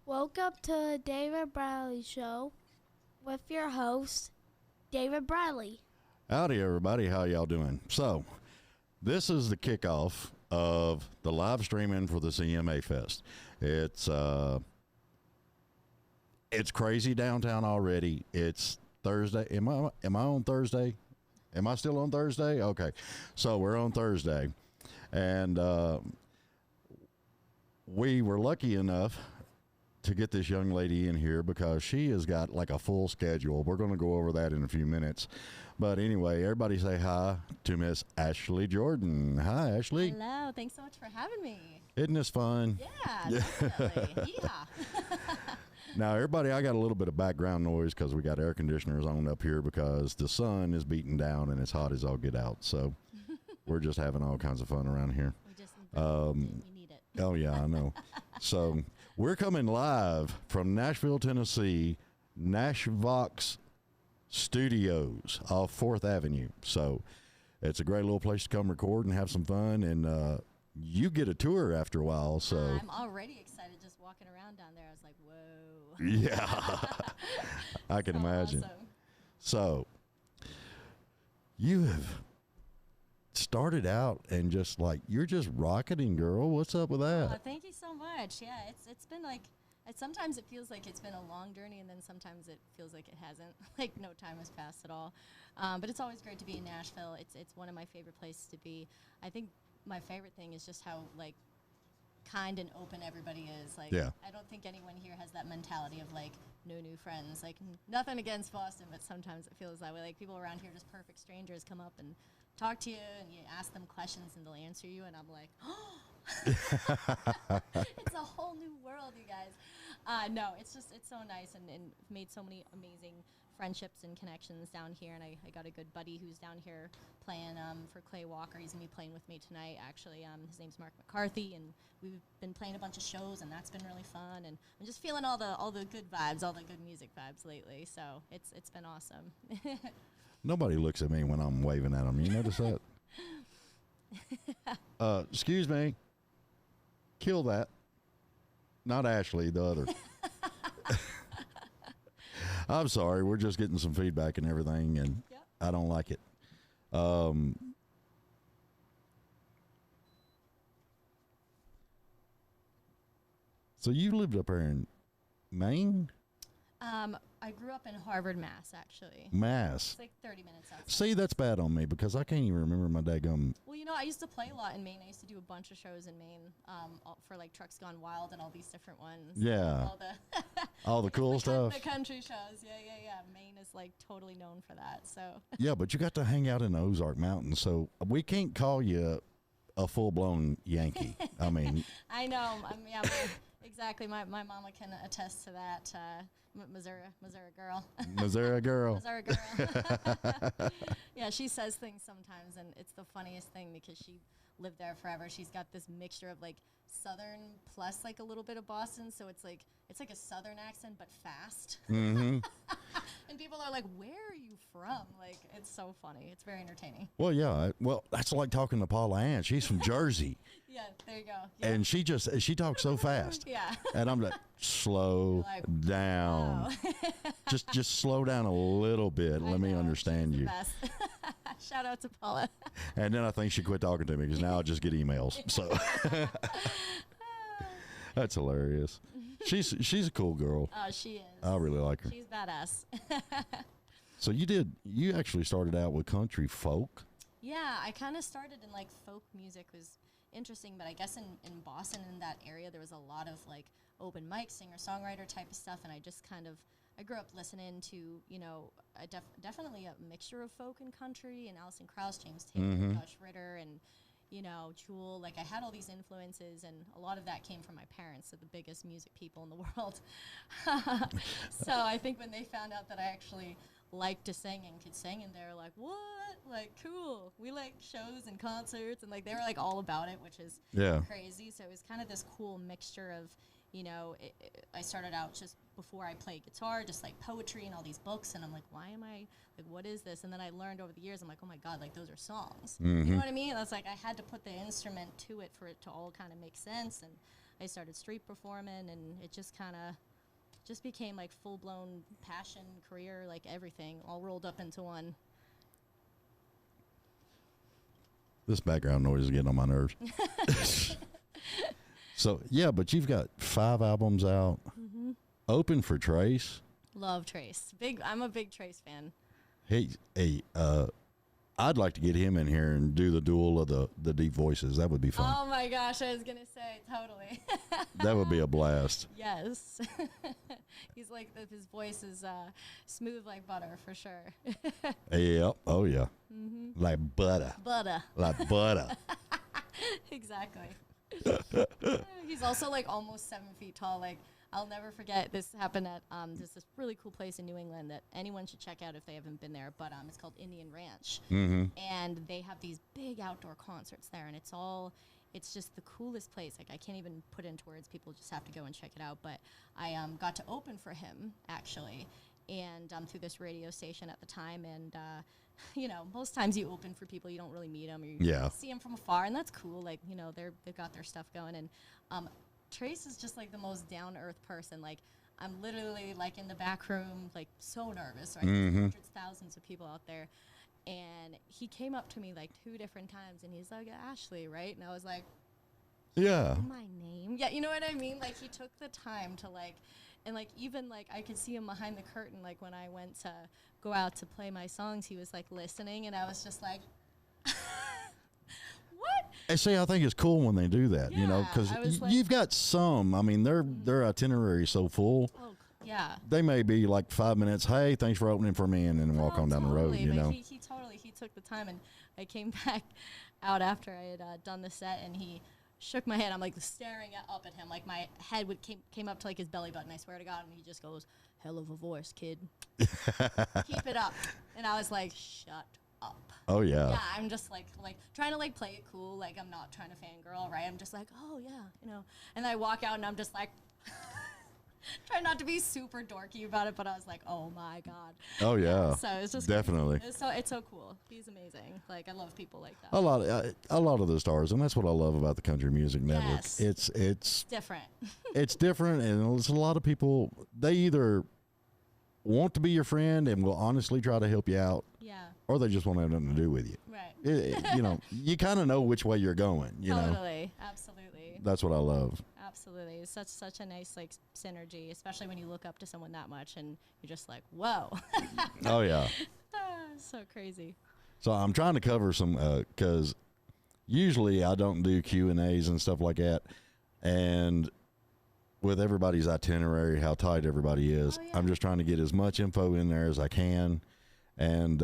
Welcome to the David Bradley Show with your host, David Bradley. Howdy, everybody. How y'all doing? So, this is the kickoff of the live streaming for the CMA Fest. It's crazy downtown already. It's Thursday. Am I on Thursday? Am I still on Thursday? Okay, so we're on Thursday, and we were lucky enough to get this young lady in here because she has got like a full schedule. We're going to go over that in a few minutes. But anyway, everybody say hi to Miss Ashley Jordan. Hi, Ashley. Hello. Thanks so much for having me. Isn't this fun? Yeah, definitely. Yeah. Now, everybody, I got a little bit of background noise because we got air conditioners on up here because the sun is beating down and it's hot as all get out. So we're just having all kinds of fun around here. We just we need it. Oh, yeah, I know. So we're coming live from Nashville, Tennessee, Nashvox Studios off 4th Avenue. So it's a great little place to come record and have some fun. And you get a tour after a while. So I'm already excited just walking around down there. I was like, whoa. yeah, I can imagine. Awesome. So you have started out and just like you're just rocketing, girl. What's up with that? Oh, thank you so much. Yeah, it's been like sometimes it feels like it's been a long journey, and then sometimes it feels like it hasn't. Like no time has passed at all. But it's always great to be in Nashville. It's one of my favorite places to be. I think my favorite thing is just how like kind and open everybody is. Like Yeah. I don't think anyone here has that mentality of like no new friends. Like nothing against Boston, but sometimes it feels that way. Like people around here, just perfect strangers, come up and talk to you, and you ask them questions, and they'll answer you, and I'm like, oh, it's a whole new world, you guys. No, it's so nice, and made so many amazing friendships and connections down here, and I got a good buddy who's down here playing for Clay Walker. He's going to be playing with me tonight, actually. His name's Mark McCarthy, and we've been playing a bunch of shows, and that's been really fun, and I'm just feeling all the good vibes, all the good music vibes lately, so it's been awesome. Nobody looks at me when I'm waving at them. You notice that? Excuse me. Kill that. Not Ashley, the other. I'm sorry. We're just getting some feedback and everything, and Yep. I don't like it. So you lived up here in Maine? I grew up in Harvard, Mass, actually. Mass. It's like 30 minutes outside. See, that's bad on me because I can't even remember my daggum. Well, you know, I used to play a lot in Maine. I used to do a bunch of shows in Maine for like Trucks Gone Wild and all these different ones. Yeah. All the All the cool stuff. The country shows. Yeah. Maine is like totally known for that. So. Yeah, but you got to hang out in the Ozark Mountains, so we can't call you a full-blown Yankee. I mean, I know. Yeah, exactly. My mama can attest to that. Missouri girl. Missouri girl. Missouri girl. Yeah, she says things sometimes, and it's the funniest thing because she lived there forever. She's got this mixture of like Southern plus like a little bit of Boston, so it's like a Southern accent but fast. Mm-hmm. And people are like, "Where are you from?" Like, it's so funny. It's very entertaining. Well, yeah. Well, that's like talking to Paula Ann. She's from Jersey. Yeah, there you go. Yeah. And she talks so fast. Yeah. And I'm like, slow Like, down. wow. just slow down a little bit. I Let me know, understand she's the you. best. Shout out to Paula. And then I think she quit talking to me because now I just get emails. So that's hilarious. She's a cool girl. Oh, she is. I really like her. She's badass. So you actually started out with country folk. Yeah, I kind of started in like folk music was interesting, but I guess in Boston, in that area, there was a lot of like open mic, singer-songwriter type of stuff, and I grew up listening to, you know, definitely a mixture of folk and country, and Alison Krauss, James Taylor, Josh Ritter, and, you know, Jewel. Like, I had all these influences, and a lot of that came from my parents, so the biggest music people in the world. So I think when they found out that I actually liked to sing and could sing, and they were like, what? Like, cool. We like shows and concerts, and like they were like all about it, which is crazy. So it was kind of this cool mixture of, you know, I started out just before I played guitar, just like poetry and all these books, and I'm like, why am I, like, what is this? And then I learned over the years, I'm like, oh my God, like those are songs. You know what I mean? That's like, I had to put the instrument to it for it to all kind of make sense. And I started street performing, and it just kind of just became like full blown passion, career, like everything all rolled up into one. This background noise is getting on my nerves. So yeah, but you've got 5 albums out. Mm-hmm. Open for Trace. Love Trace. I'm a big Trace fan. Hey, I'd like to get him in here and do the duel of the deep voices. That would be fun. Oh my gosh, I was gonna say totally. That would be a blast. Yes. He's like, his voice is smooth like butter for sure. Yep. Oh yeah. Mm-hmm. Like butter. Butter. Like butter. Exactly. He's also like almost 7 feet tall. Like, I'll never forget, this happened at this really cool place in New England that anyone should check out if they haven't been there, but it's called Indian Ranch. Mm-hmm. And they have these big outdoor concerts there, and it's just the coolest place. Like, I can't even put into words. People just have to go and check it out. But I got to open for him, actually, and through this radio station at the time. And, you know, most times you open for people, you don't really meet them. Or you see them from afar, and that's cool. Like, you know, they've got their stuff going. And Trace is just, like, the most down-to-earth person. Like, I'm literally, like, in the back room, like, so nervous, right? There's hundreds, thousands of people out there. And he came up to me, like, 2 different times, and he's like, Ashley, right? And I was like, yeah. my name? Yeah, you know what I mean? Like, he took the time to, like, and, like, even, like, I could see him behind the curtain, like, when I went to go out to play my songs, he was, like, listening, and I was just like, what? And see, I think it's cool when they do that, you know, because you've got some. I mean, their itinerary is so full. Oh, yeah. They may be like 5 minutes. Hey, thanks for opening for me, and then walk on down the road. You know, he took the time, and I came back out after I had done the set, and he shook my head. I'm like staring up at him, like my head came up to like his belly button. I swear to God, and he just goes, "Hell of a voice, kid. Keep it up." And I was like, "Shut up." Oh yeah. Yeah, I'm just like trying to like play it cool, like I'm not trying to fangirl, right? I'm just like, oh yeah, you know. And I walk out and I'm just like, trying not to be super dorky about it, but I was like, oh my God. Oh yeah. So it's just definitely. It's so cool. He's amazing. Like I love people like that. A lot of the stars, and that's what I love about the Country Music Network. Yes. It's different. It's different, and it's a lot of people. They either want to be your friend and will honestly try to help you out, Yeah. or they just want to have nothing to do with you. Right. You know, you kind of know which way you're going. You know. Totally. Absolutely. That's what I love. Absolutely. It's such a nice like synergy, especially when you look up to someone that much and you're just like, whoa. Oh yeah. So crazy. So I'm trying to cover some because usually I don't do Q&As and stuff like that, and with everybody's itinerary, how tight everybody is, I'm just trying to get as much info in there as I can. And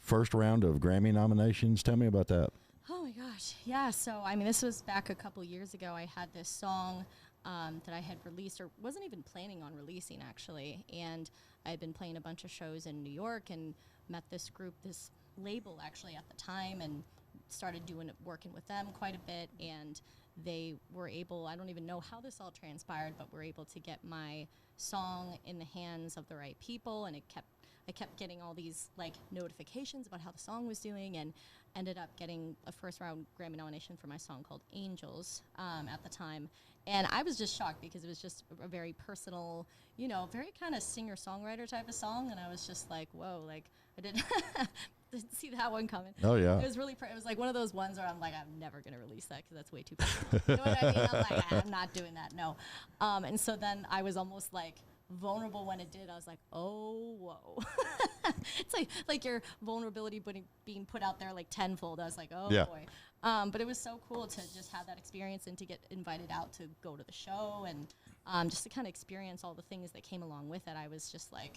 first round of Grammy nominations, tell me about that. Oh my gosh. Yeah. So, I mean, this was back a couple years ago. I had this song that I had released, or wasn't even planning on releasing actually. And I had been playing a bunch of shows in New York and met this group, this label actually at the time, and started working with them quite a bit. And they were able, I don't even know how this all transpired, but were able to get my song in the hands of the right people. And I kept getting all these like notifications about how the song was doing, and ended up getting a first round Grammy nomination for my song called Angels at the time. And I was just shocked because it was just a very personal, you know, very kind of singer-songwriter type of song. And I was just like, whoa, like I didn't see that one coming. Oh yeah. It was really, it was like one of those ones where I'm like, I'm never going to release that because that's way too personal. You know what I mean? I'm like, I'm not doing that, no. And so then I was almost like vulnerable when it did. I was like, oh, whoa. It's like your vulnerability being put out there like tenfold. I was like, oh boy. But it was so cool to just have that experience and to get invited out to go to the show and just to kind of experience all the things that came along with it. I was just like,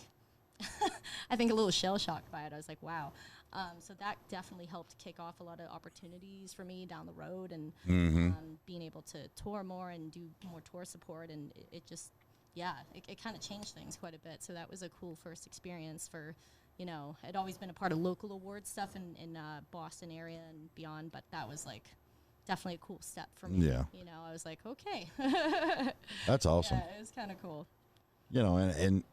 I think a little shell shocked by it. I was like, wow. So that definitely helped kick off a lot of opportunities for me down the road, and being able to tour more and do more tour support. And it just, it kind of changed things quite a bit. So that was a cool first experience for, you know, I'd always been a part of local award stuff in Boston area and beyond, but that was like definitely a cool step for me. Yeah. You know, I was like, okay. That's awesome. Yeah, it was kind of cool. You know, and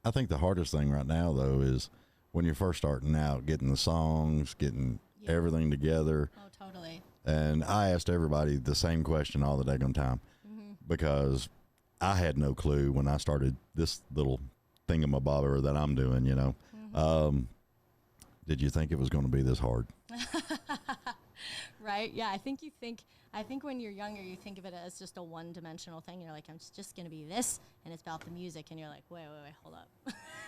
I think the hardest thing right now, though, is when you're first starting out, getting the songs, getting everything together. Oh, totally. And I asked everybody the same question all the daggone time because I had no clue when I started this little thingamabobber that I'm doing, you know. Did you think it was going to be this hard? Right? Yeah, I think when you're younger, you think of it as just a one-dimensional thing. You're like, I'm just going to be this, and it's about the music. And you're like, wait, hold up.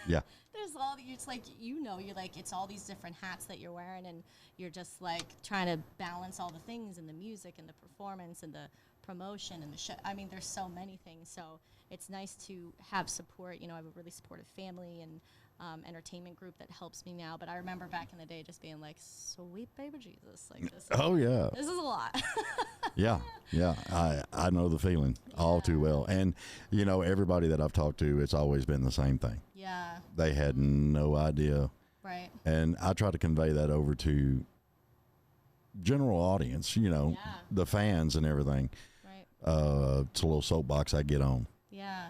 Yeah. There's all, it's like, you're like, it's all these different hats that you're wearing, and you're just like trying to balance all the things and the music and the performance and the promotion and the show. I mean, there's so many things. So it's nice to have support. You know, I have a really supportive family and entertainment group that helps me now. But I remember back in the day just being like, sweet baby Jesus. Like, Oh, yeah. This is a lot. Yeah. I know the feeling all too well. And, you know, everybody that I've talked to, it's always been the same thing. Yeah. They had no idea. Right. And I try to convey that over to general audience, you know, Yeah. the fans and everything. Right. It's a little soapbox I get on. Yeah.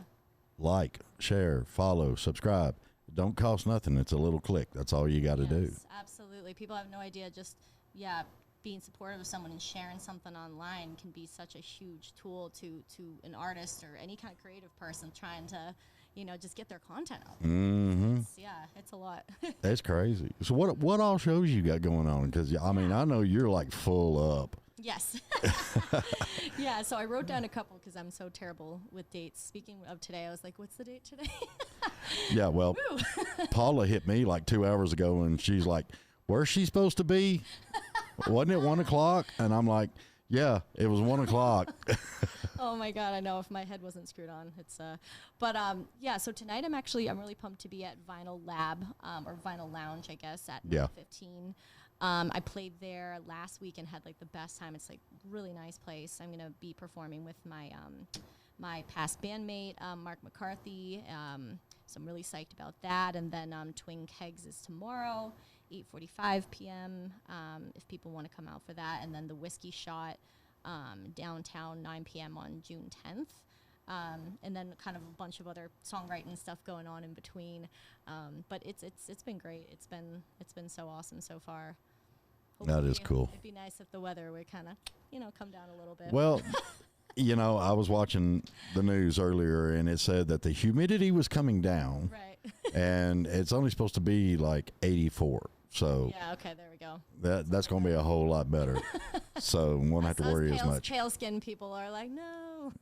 Like, share, follow, subscribe. It don't cost nothing. It's a little click. That's all you got to do. Yes, absolutely. People have no idea. Just being supportive of someone and sharing something online can be such a huge tool to an artist or any kind of creative person trying to, just get their content out. Mm-hmm. It's a lot. That's crazy. So what all shows you got going on? Because I mean, I know you're like full up. Yes. Yeah, so I wrote down a couple because I'm so terrible with dates. Speaking of today, I was like, what's the date today? Yeah, well, Paula hit me like 2 hours ago, and she's like, where's she supposed to be? Wasn't it 1 o'clock? And I'm like, yeah, it was 1 o'clock. Oh my God, I know if my head wasn't screwed on. So tonight I'm really pumped to be at Vinyl Lab, or Vinyl Lounge, I guess, at 15. I played there last week and had like the best time. It's like really nice place. I'm gonna be performing with my my past bandmate, Mark McCarthy. So I'm really psyched about that. And then Twin Kegs is tomorrow, 8:45 p.m. If people want to come out for that. And then the Whiskey Shot downtown, 9 p.m. on June 10th. And then kind of a bunch of other songwriting stuff going on in between. But it's been great. It's been so awesome so far. That is cool. It'd be nice if the weather would kind of, come down a little bit. Well, I was watching the news earlier, and it said that the humidity was coming down. Right. And it's only supposed to be like 84. So yeah, okay, there we go. that's going to be a whole lot better. So we won't have to worry as much. Pale skin people are like, no.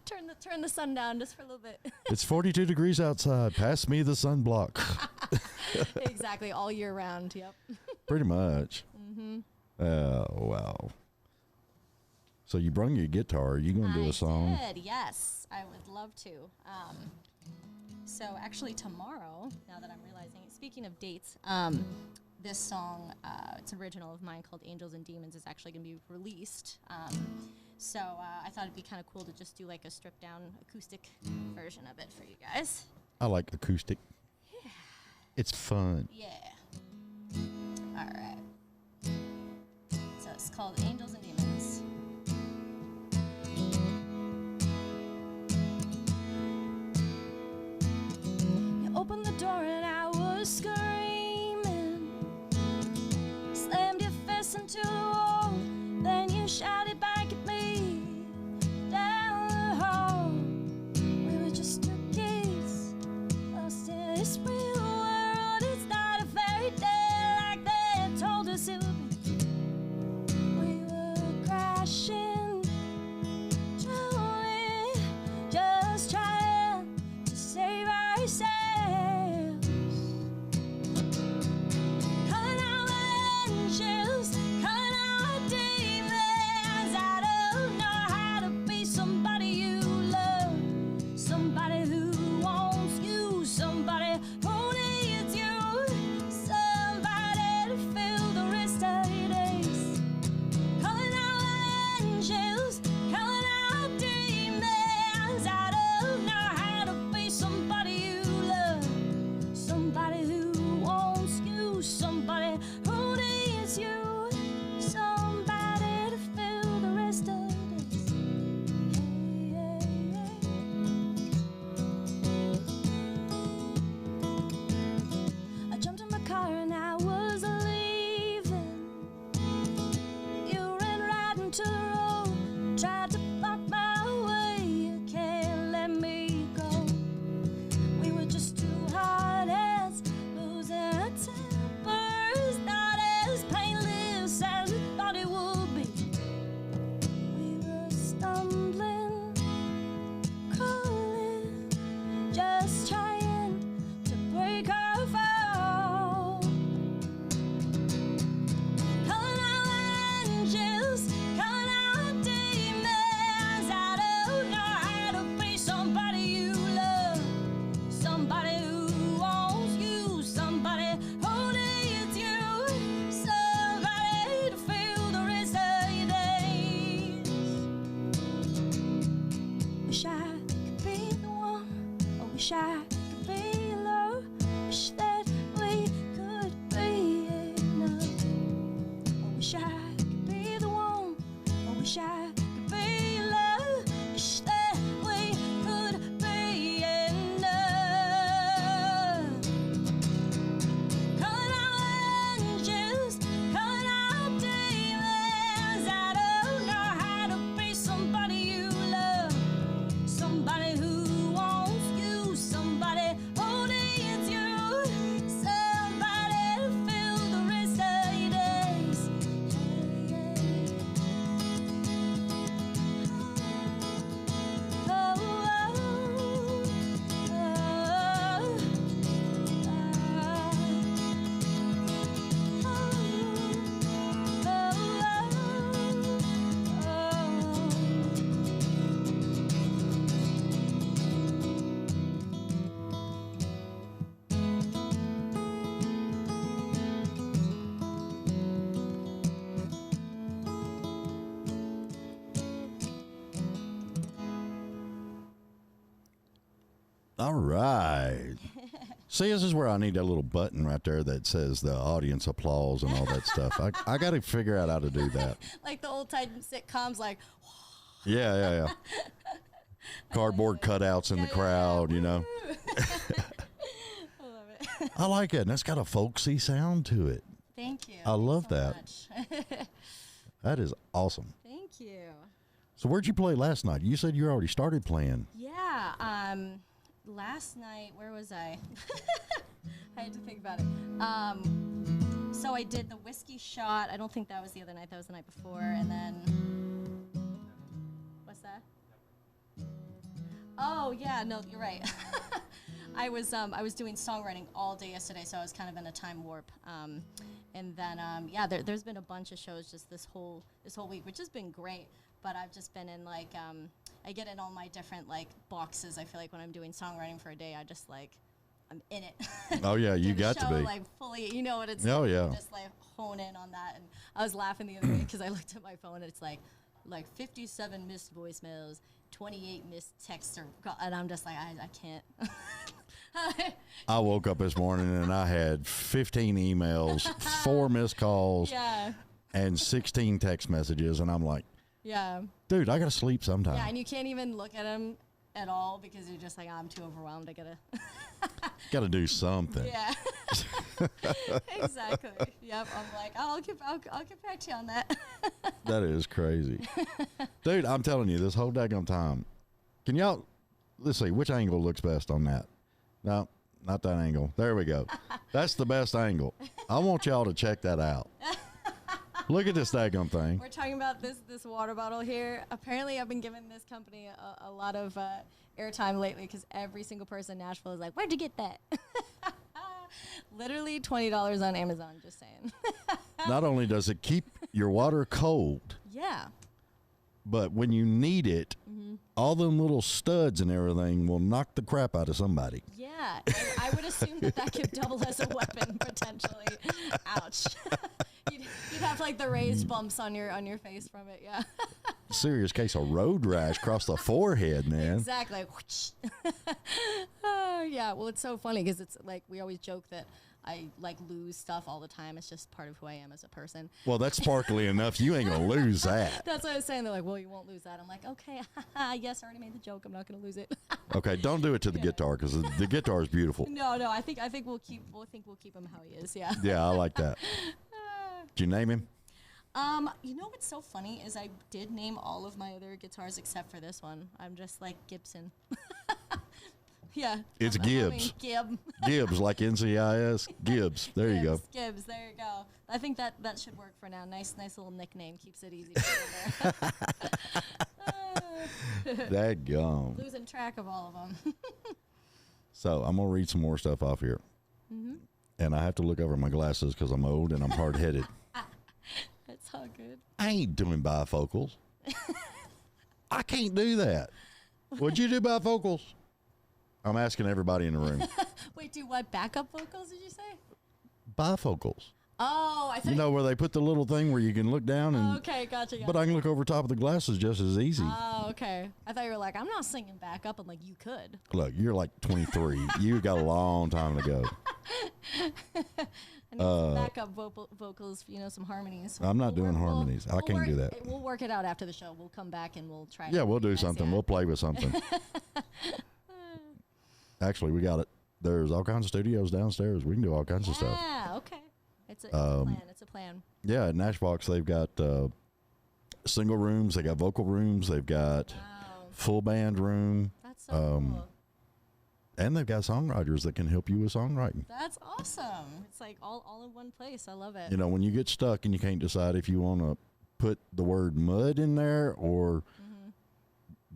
turn the sun down just for a little bit. It's 42 degrees outside. Pass me the sunblock. Exactly, all year round. Yep. Pretty much. Mm-hmm. Oh, wow. So you brung your guitar. Are you going to do a song? I did, yes. I would love to. So actually tomorrow, now that I'm realizing, speaking of dates, this song, it's an original of mine called Angels and Demons, is actually going to be released. So I thought it'd be kind of cool to just do like a stripped down acoustic version of it for you guys. I like acoustic. Yeah. It's fun. Yeah. All right. So it's called Angels and Demons. You opened the door and I was screaming. Slammed your fist into the wall. Then you shouted back at me down the hall. We were just two kids lost in this real world. It's not a fairy tale like they told us it would be. We were wish I could be love. Wish that we could be enough. I wish I could be the one. I wish I could be love. Wish that we could be enough. Calling out angels, calling out demons. I don't know how to be somebody you love, somebody who wants you, somebody who needs you, somebody to fill the rest of your days. All right. See, this is where I need that little button right there that says the audience applause and all that stuff. I got to figure out how to do that. Like the old time sitcoms, like Yeah. Cardboard cutouts in the crowd, you know. I love it. I like it. And that's got a folksy sound to it. Thank you. I love so that. much. That is awesome. Thank you. So where'd you play last night? You said you already started playing. Yeah. Last night, where was I? I had to think about it. So I did the whiskey shot. I don't think that was the other night. That was the night before. And then, what's that? Oh yeah, no, you're right. I was doing songwriting all day yesterday, so I was kind of in a time warp. And then yeah, there's been a bunch of shows just this whole week, which has been great. But I've just been in like I get in all my different like boxes. I feel like when I'm doing songwriting for a day, I just like I'm in it. Oh yeah, you Get a got to show, be. like fully. You know what it's Oh, like. yeah. Just like hone in on that. And I was laughing the other day because I looked at my phone and it's like 57 missed voicemails, 28 missed texts, and I'm just like I can't. I woke up this morning and I had 15 emails, 4 missed calls, Yeah. and 16 text messages, and I'm like, Yeah. dude, I gotta sleep sometime. Yeah, and you can't even look at them at all because you're just like, I'm too overwhelmed. I gotta. Gotta do something. Yeah. Exactly. Yep. I'm like, I'll get back to you on that. That is crazy. Dude, I'm telling you, this whole daggone time. Can y'all, let's see, which angle looks best on that? No, not that angle. There we go. That's the best angle. I want y'all to check that out. Look at this daggone thing. We're talking about this water bottle here. Apparently, I've been giving this company a lot of airtime lately because every single person in Nashville is like, "Where'd you get that?" Literally $20 on Amazon. Just saying. Not only does it keep your water cold, Yeah. but when you need it, all them little studs and everything will knock the crap out of somebody. Yeah. I would assume that could double as a weapon potentially. Ouch. You'd have like the raised bumps on your face from it. Yeah. Serious case of road rash across the forehead, man. Exactly. Yeah. Well, it's so funny because it's like we always joke that I like lose stuff all the time. It's just part of who I am as a person. Well, that's sparkly enough. You ain't gonna lose that. That's what I was saying. They're like, well, you won't lose that. I'm like, okay, yes, I already made the joke. I'm not going to lose it. Okay, don't do it to the guitar because the guitar is beautiful. No, I think we'll keep him how he is. Yeah. Yeah, I like that. Did you name him? You know what's so funny is I did name all of my other guitars except for this one. I'm just like Gibson. Yeah. It's I'm naming Gibbs. Gib. Gibbs, like NCIS. Gibbs. There you go. Gibbs. There you go. I think that should work for now. Nice little nickname. Keeps it easy. For Dadgum. Losing track of all of them. So I'm gonna read some more stuff off here, and I have to look over my glasses because I'm old and I'm hard headed. It's all good. I ain't doing bifocals. I can't do that. Would you do bifocals? I'm asking everybody in the room. Wait, do what? Backup vocals? Did you say? Bifocals. Oh, I thought. You know where they put the little thing where you can look down and. Okay, gotcha. But I can look over top of the glasses just as easy. Oh, okay. I thought you were like, I'm not singing back up. I'm like, you could. Look, you're like 23. You got a long time to go. I need some backup vocals, some harmonies. I'm not doing harmonies. I can't do that. We'll work it out after the show. We'll come back and we'll try. Yeah, it we'll for do you guys, something. yeah. We'll play with something. Actually, we got it. There's all kinds of studios downstairs. We can do all kinds of stuff. Yeah, okay. It's a plan. It's a plan. Yeah, at Nashvox, they've got single rooms. They got vocal rooms. They've got Wow, full band room. that's so cool. And they've got songwriters that can help you with songwriting. That's awesome. It's like all in one place. I love it. You know, when you get stuck and you can't decide if you want to put the word mud in there or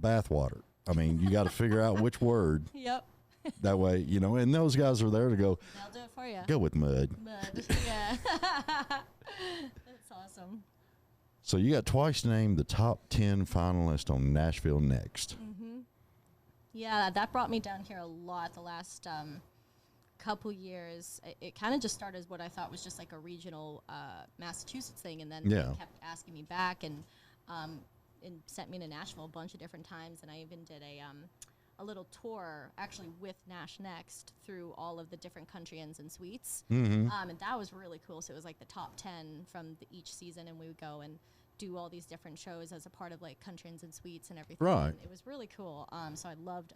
bathwater. I mean, you got to figure out which word. Yep. That way, and those guys are there to go, They'll do it for you. go with mud. Mud. Yeah. That's awesome. So you got twice named the top 10 finalists on Nashville Next. Yeah, that brought me down here a lot the last couple years. It kind of just started as what I thought was just like a regional Massachusetts thing, and then Yeah. they kept asking me back and sent me to Nashville a bunch of different times, and I even did a little tour actually with Nash Next through all of the different country inns and suites. And that was really cool. So it was like the top 10 from each season, and we would go and do all these different shows as a part of like country inns and suites and everything. Right. And it was really cool. So I loved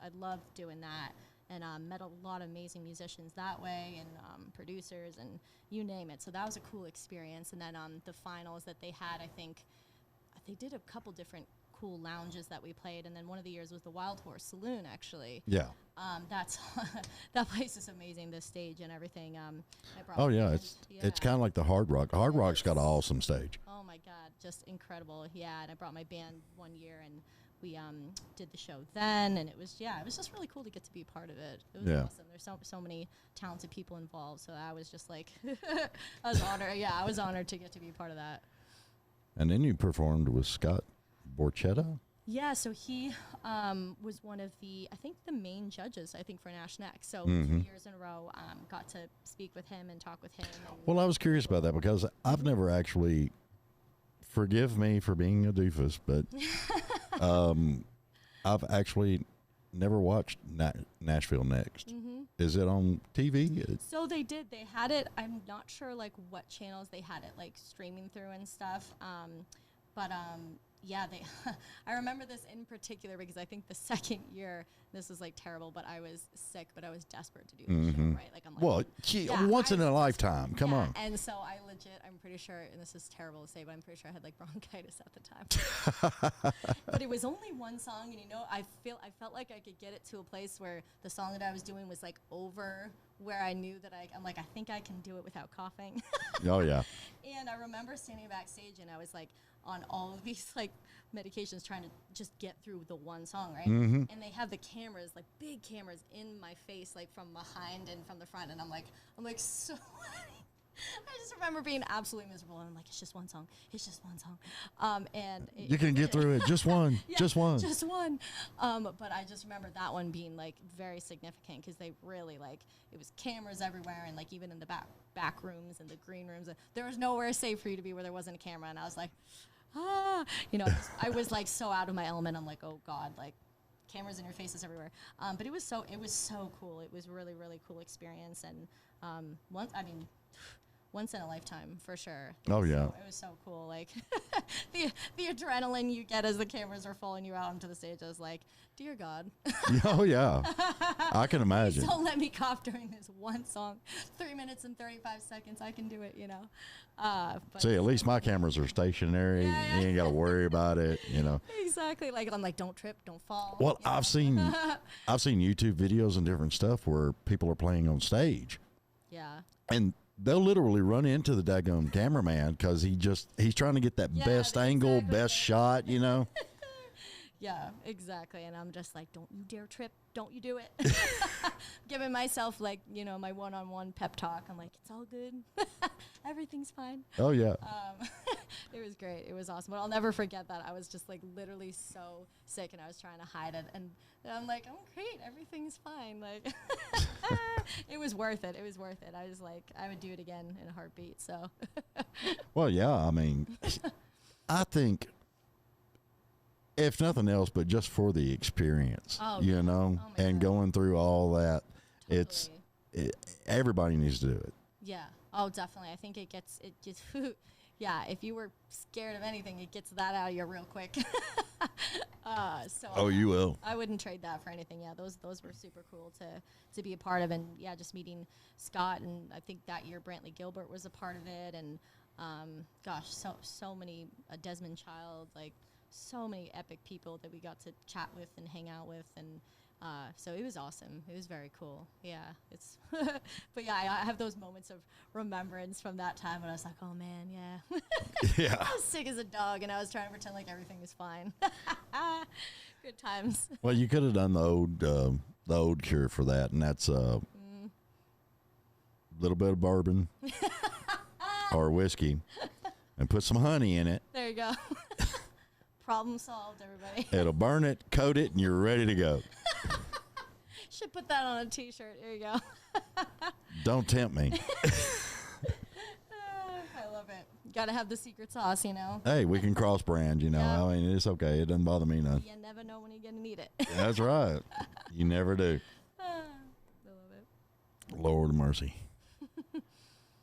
doing that, and met a lot of amazing musicians that way, and producers and you name it. So that was a cool experience. And then the finals that they had, I think they did a couple different cool lounges that we played, and then one of the years was the Wild Horse Saloon, actually. Yeah. That's that place is amazing, the stage and everything. I brought Oh, my yeah. band. It's kind of like the Hard Rock. Hard Rock's got an awesome stage. Oh my God, just incredible. Yeah, and I brought my band one year, and we did the show then, and it was just really cool to get to be a part of it. It was Yeah. awesome. There's so many talented people involved, so I was just like, I was honored. Yeah, I was honored to get to be a part of that. And then you performed with Scott Borchetta. Yeah, so he was one of the main judges, for Nash Next. So 2 years in a row, got to speak with him and talk with him. And Well, I was curious about that because I've never actually, forgive me for being a doofus, but I've actually never watched Nashville Next. Is it on TV? so they had it. I'm not sure like what channels they had it like streaming through and stuff. But yeah, I remember this in particular because I think the second year, this is like terrible, but I was sick, but I was desperate to do the show, right? Like I'm like, Well, Yeah, once I in a was lifetime. Come yeah, on. And so I'm pretty sure, and this is terrible to say, but I'm pretty sure I had like bronchitis at the time. But it was only one song, and I felt like I could get it to a place where the song that I was doing was like over where I knew that I'm like, I think I can do it without coughing. Oh, yeah. And I remember standing backstage, and I was like on all of these like medications trying to just get through the one song, right? And they have the cameras, like big cameras in my face, like from behind and from the front, and I'm like so I just remember being absolutely miserable, and I'm like, it's just one song. And You can get through it. Just one. yeah, Just one. Just one. But I just remember that one being like very significant because they really like it was cameras everywhere, and like even in the back rooms and the green rooms, there was nowhere safe for you to be where there wasn't a camera. And I was like, I was like so out of my element. I'm like, oh God, like cameras in your faces everywhere. But it was so cool. It was really, really cool experience, and once in a lifetime for sure. Oh, yeah. It was so cool. Like the adrenaline you get as the cameras are following you out onto the stage. I was like, dear God, Oh, yeah. I can imagine. don't let me cough during this one song. 3 minutes and 35 seconds. I can do it, But See, at least my cameras are stationary. Yeah. You ain't got to worry about it, Exactly. Like I'm like, don't trip, don't fall. Well, you know? I've seen YouTube videos and different stuff where people are playing on stage, Yeah. and they'll literally run into the daggone cameraman because he's trying to get that Yeah, best angle, exactly. best shot, Yeah, exactly. And I'm just like, don't you dare trip. Don't you do it. Giving myself like, my one-on-one pep talk. I'm like, it's all good. Everything's fine. Oh, yeah. It was great. It was awesome. But I'll never forget that. I was just like literally so sick, and I was trying to hide it. And I'm like, I'm great. Everything's fine. Like, It was worth it. It was worth it. I was like, I would do it again in a heartbeat. So Well, yeah, I mean, I think if nothing else, but just for the experience, Oh, you yeah. know, Oh, my and God. going through all that, it's Totally. everybody needs to do it. Yeah. Oh, definitely. I think it just, yeah, if you were scared of anything, it gets that out of you real quick. So Oh, you will. I wouldn't trade that for anything. Yeah, those were super cool to be a part of, and yeah, just meeting Scott, and I think that year Brantley Gilbert was a part of it, and gosh, so many Desmond Child, like so many epic people that we got to chat with and hang out with, and so it was awesome. It was very cool. Yeah, it's but yeah, I have those moments of remembrance from that time, and I was like, oh man, yeah. Yeah. I was sick as a dog, and I was trying to pretend like everything was fine. Good times. Well, you could have done the old cure for that, and that's a little bit of bourbon or whiskey, and put some honey in it. There you go. Problem solved, everybody. It'll burn it, coat it, and you're ready to go. Should put that on a T-shirt. There you go. Don't tempt me. I love it. Got to have the secret sauce, you know. Hey, we can cross brand, you know. Yeah. I mean, it's okay. It doesn't bother me none. You never know when you're gonna need it. That's right. You never do. I love it. Lord of mercy.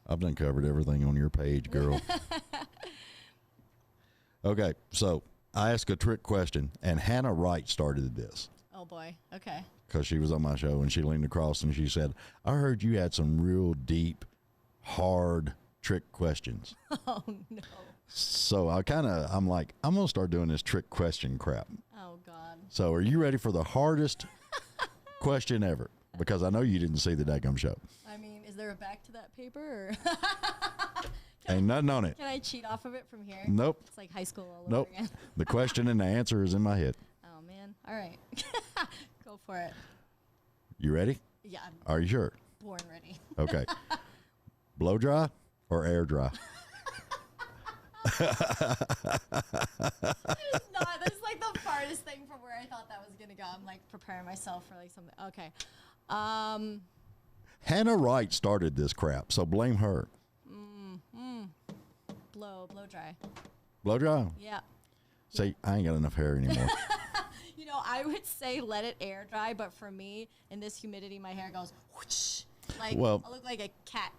I've done covered everything on your page, girl. Okay, so I asked a trick question, and Hannah Wright started this Oh boy. Okay. because she was on my show, and she leaned across and she said, I heard you had some real deep, hard trick questions. Oh no. So I'm like, I'm going to start doing this trick question crap. Oh god. So are you ready for the hardest question ever? Because I know you didn't see the daggum show. I mean, is there a back to that paper, or Ain't nothing on it. can I cheat off of it from here? Nope. It's like high school all over Nope. again. The question and the answer is in my head. Oh man. All right. Go for it. You ready? Yeah, I'm Are you sure? born ready. Okay. Blow dry or air dry? No, this is like the farthest thing from where I thought that was gonna go. I'm like preparing myself for like something. Okay. Hannah Wright started this crap, so blame her. Blow dry. Blow dry. Yeah. See, I ain't got enough hair anymore. You know, I would say let it air dry, but for me, in this humidity, my hair goes whoosh. Like, Well- I look like a cat.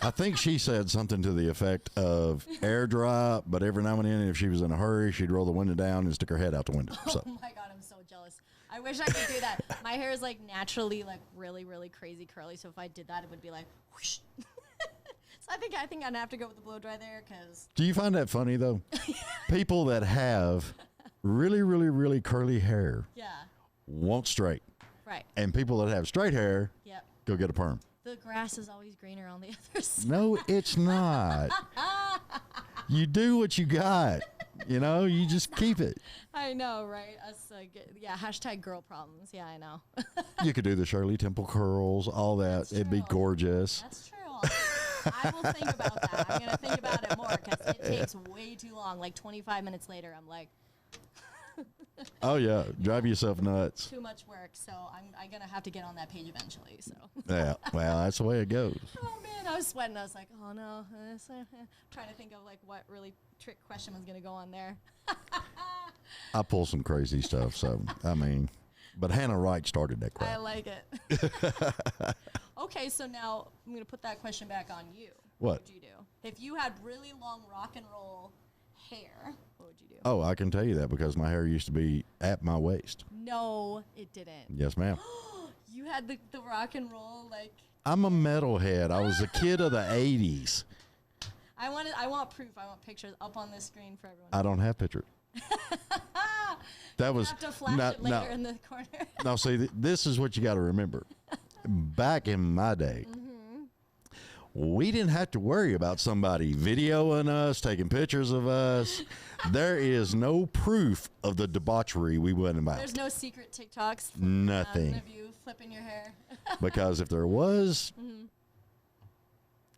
I think she said something to the effect of air dry, but every now and then, if she was in a hurry, she'd roll the window down and stick her head out the window. So, Oh my god, I'm so jealous. I wish I could do that. My hair is like naturally like really, really crazy curly, so if I did that, it would be like whoosh. So I think I'm gonna have to go with the blow dry there, because do you find that funny though? People that have really, really, really curly hair yeah, want straight, right, and people that have straight hair yep. go get a perm. The grass is always greener on the other side. No, it's not. You do what you got. You know, you just keep it. I know, right? Us, yeah, hashtag girl problems. Yeah, I know. You could do the Shirley Temple curls, all that. That's It'd be true. gorgeous. That's true. I will think about that. I'm gonna think about it more, because it takes way too long. Like 25 minutes later, I'm like, Oh yeah, drive yourself nuts. too much work. So I'm gonna have to get on that page eventually. So. Yeah, well, that's the way it goes. Oh man, I was sweating. I was like, oh no. Trying to think of like what really trick question was gonna go on there. I pull some crazy stuff, so I mean, but Hannah Wright started that I crap. like it. Okay, so now I'm gonna put that question back on you. What? would you do if you had really long rock and roll hair? What would you do? Oh, I can tell you that because my hair used to be at my waist. No, it didn't. Yes, ma'am. You had the rock and roll like. I'm a metalhead. I was a kid of the 80s. I want proof. I want pictures up on this screen for everyone. I don't have pictures. That You was have to flash no, it later no, in the corner. no. See, this is what you got to remember. Back in my day, we didn't have to worry about somebody videoing us, taking pictures of us. There is no proof of the debauchery we went about. There's no secret TikToks. Nothing. Of you flipping your hair. Because if there was,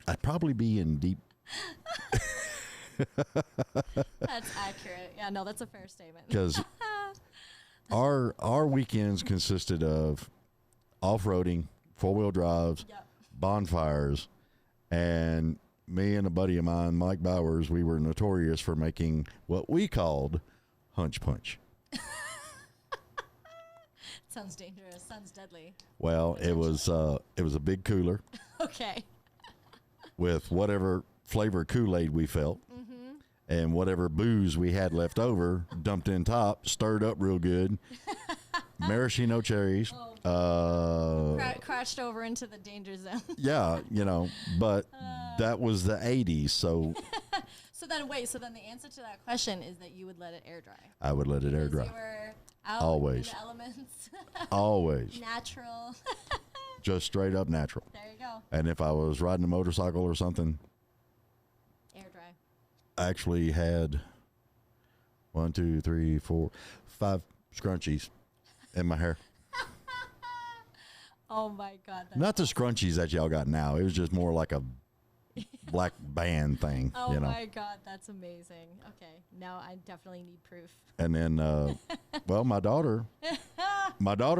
I'd probably be in deep. That's accurate. Yeah, no, that's a fair statement. Because our weekends consisted of off-roading, 4-wheel drives, Yep. bonfires, and me and a buddy of mine, Mike Bowers, we were notorious for making what we called hunch punch. Sounds dangerous. Sounds deadly. Well, it was a big cooler Okay. with whatever flavor Kool-Aid we felt, and whatever booze we had left over, dumped in top, stirred up real good. Maraschino cherries. Crashed over into the danger zone. Yeah, but that was the 80s, so So then the answer to that question is that you would let it air dry. I would let it air Because dry. you were out Always. in the elements. Always. Natural. Just straight up natural. There you go. And if I was riding a motorcycle or something, Air dry. I actually had 1, 2, 3, 4, 5 scrunchies in my hair. Oh my God. That's Not the scrunchies that y'all got now. It was just more like a black band thing, Oh my God, that's amazing. Okay, now I definitely need proof. And then, well, my daughter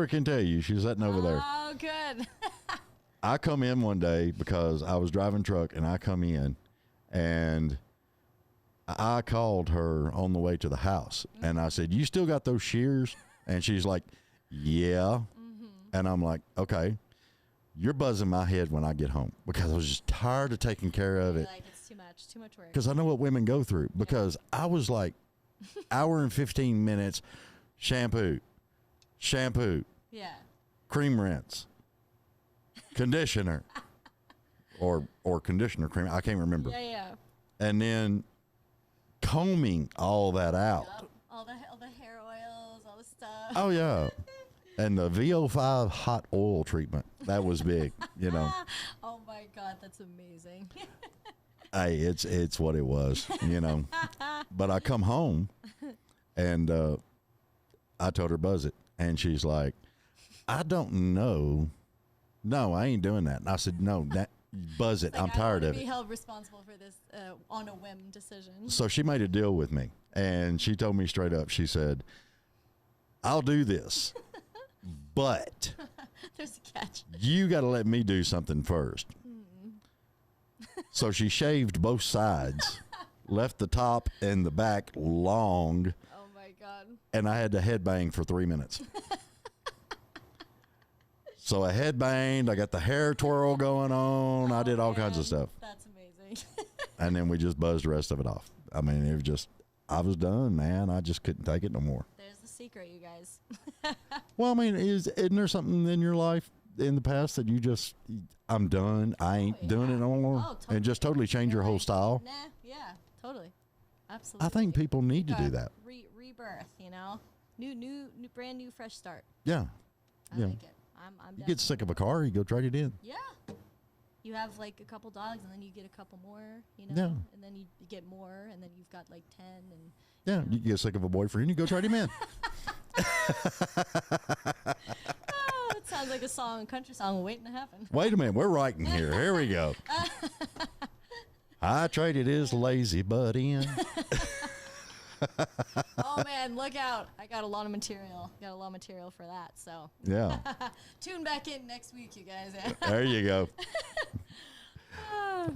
can tell you. She's sitting over there. Oh, good. I come in one day because I was driving truck, and I come in, and I called her on the way to the house, and I said, "You still got those shears?" And she's like, "Yeah." And I'm like, "Okay, you're buzzing my head when I get home," because I was just tired of taking care of it. Like it's too much work. Because I know what women go through. Because I was like, hour and 15 minutes, shampoo, Yeah. cream rinse, conditioner, or conditioner cream. I can't remember. Yeah. And then combing all that out. Yep. All the hair oils, all the stuff. Oh yeah. And the VO5 hot oil treatment. That was big, Oh my God, that's amazing. Hey, it's what it was, But I come home and I told her buzz it, and she's like, "I don't know. No, I ain't doing that." And I said, "No, buzz it. Like, I'm tired I of don't it." be held responsible for this on a whim decision. So she made a deal with me, and she told me straight up. She said, "I'll do this, but There's a catch. you got to let me do something first." So she shaved both sides, left the top and the back long, Oh my God. and I had to headbang for 3 minutes. So I headbanged, I got the hair twirl going on, I did all kinds of Man, stuff. That's amazing. And then we just buzzed the rest of it off. I mean, it was just, I was done, man. I just couldn't take it no more. There's the secret, you guys. Well, I mean, isn't there something in your life in the past that you just, I'm done, I ain't doing it no more? Oh, totally. And just totally change your whole style? Nah, yeah, totally. Absolutely. I think people need to do that. Rebirth, new, brand new, fresh start. Yeah. I Yeah. like it. I'm You get sick of a car, you go trade it in. Yeah. You have like a couple dogs, and then you get a couple more, Yeah. and then you get more, and then you've got like 10, and Yeah, you get sick of a boyfriend, you go trade him in. oh, it sounds like a country song waiting to happen. Wait a minute, we're writing here. Here we go. I traded his lazy butt in. Oh man, look out! I got a lot of material. For that. So Yeah, tune back in next week, you guys. there you go.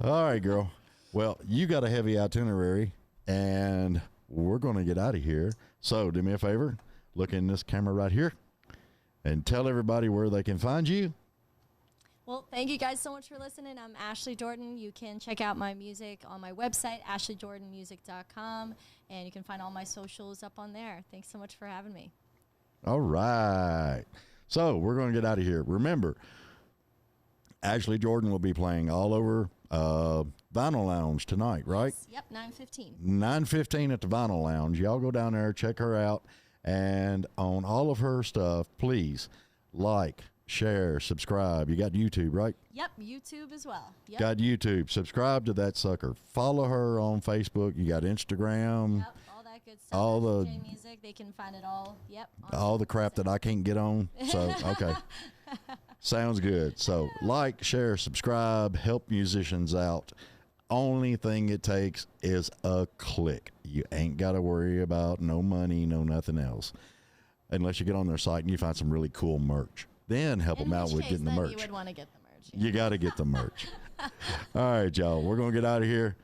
All right, girl. Well, you got a heavy itinerary, and we're going to get out of here. So do me a favor, look in this camera right here, and tell everybody where they can find you. Well, thank you guys so much for listening. I'm Ashley Jordan. You can check out my music on my website, ashleyjordanmusic.com, and you can find all my socials up on there. Thanks so much for having me. All right. So we're going to get out of here. Remember, Ashley Jordan will be playing all over Vinyl Lounge tonight, right? Yep, 9:15. 9:15 at the Vinyl Lounge. Y'all go down there, check her out, and on all of her stuff, please like, share, subscribe. You got YouTube, right? Yep, YouTube as well. Yep. Got YouTube. Subscribe to that sucker. Follow her on Facebook. You got Instagram. Yep, all that good stuff. All the- SJ Music, they can find it all. Yep. All the crap that I can't get on. So, okay. Sounds good. So, like, share, subscribe, help musicians out. Only thing it takes is a click. You ain't got to worry about no money, no nothing else. Unless you get on their site and you find some really cool merch. then help In them out which with case, getting the then merch. you would want to get the merch. You got to get the merch. All right, y'all. We're going to get out of here.